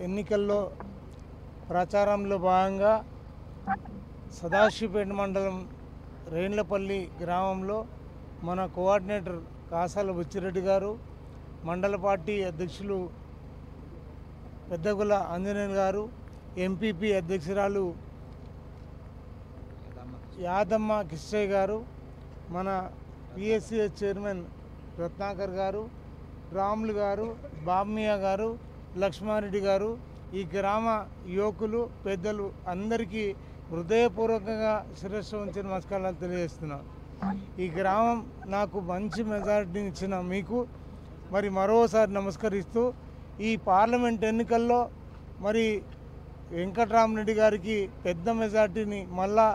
ఎన్నికల్లో ప్రచారంలో భాగంగా సదాశివపేట మండలం రేండ్లపల్లి గ్రామంలో మన కోఆర్డినేటర్ కాసాల బుచ్చిరెడ్డి గారు, మండల పార్టీ అధ్యక్షులు పెద్దగుల ఆంజనేయులు గారు, ఎంపీపీ అధ్యక్షురాలు యాదమ్మ కిష్టయ్య గారు, మన పిఎస్సిఎస్ చైర్మన్ రత్నాకర్ గారు, రాములు గారు, బామ్మియా గారు, లక్ష్మారెడ్డి గారు, ఈ గ్రామ యువకులు పెద్దలు అందరికీ హృదయపూర్వకంగా శిరస్సు వంచి నమస్కారాలు తెలియజేస్తున్నాను. ఈ గ్రామం నాకు మంచి మెజారిటీని ఇచ్చిన మీకు మరి మరోసారి నమస్కరిస్తూ, ఈ పార్లమెంట్ ఎన్నికల్లో మరి వెంకటరామరెడ్డి గారికి పెద్ద మెజారిటీని మళ్ళా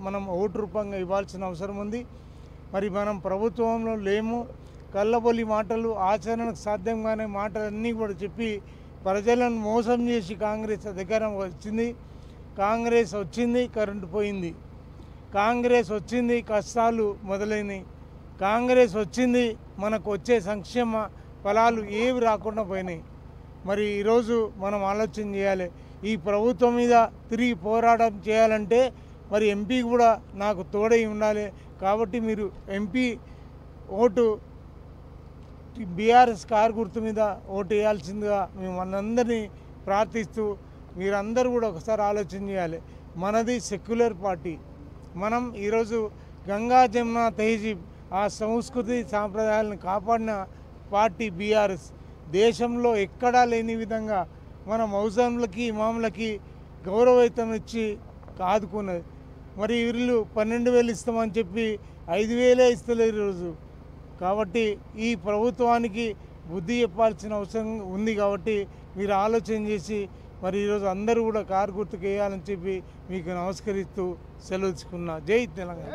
మనం ఓటు రూపంగా ఇవ్వాల్సిన అవసరం ఉంది. మరి మనం ప్రభుత్వంలో లేము, కళ్ళబొల్లి మాటలు, ఆచరణకు సాధ్యంగానే మాటలన్నీ కూడా చెప్పి ప్రజలను మోసం చేసి కాంగ్రెస్ అధికారం వచ్చింది. కాంగ్రెస్ వచ్చింది, కరెంటు పోయింది. కాంగ్రెస్ వచ్చింది, కష్టాలు మొదలైనవి. కాంగ్రెస్ వచ్చింది, మనకు వచ్చే సంక్షేమ ఫలాలు ఏవి రాకుండా పోయినాయి. మరి ఈరోజు మనం ఆలోచన చేయాలి. ఈ ప్రభుత్వం మీద తిరిగి పోరాటం చేయాలంటే మరి ఎంపీ కూడా నాకు తోడై ఉండాలి. కాబట్టి మీరు ఎంపీ ఓటు బీఆర్ఎస్ కారు గుర్తు మీద ఓటు వేయాల్సిందిగా మేము మనందరినీ ప్రార్థిస్తూ, మీరందరూ కూడా ఒకసారి ఆలోచన చేయాలి. మనది సెక్యులర్ పార్టీ. మనం ఈరోజు గంగా జమున తహజీబ్ ఆ సంస్కృతి సాంప్రదాయాలను కాపాడిన పార్టీ బీఆర్ఎస్. దేశంలో ఎక్కడా లేని విధంగా మన మౌజాంలకి ఇమాములకి గౌరవవేతనం ఇచ్చి ఆదుకున్నది. మరి వీళ్ళు 12,000 ఇస్తామని చెప్పి 5,000 ఇస్తలేరు ఈరోజు. కాబట్టి ఈ ప్రభుత్వానికి బుద్ధి చెప్పాల్సిన అవసరం ఉంది. కాబట్టి మీరు ఆలోచన చేసి మరి ఈరోజు అందరూ కూడా కారు గుర్తుకు వేయాలని చెప్పి మీకు నమస్కరిస్తూ సెలవు తీసుకున్నా. జై తెలంగాణ.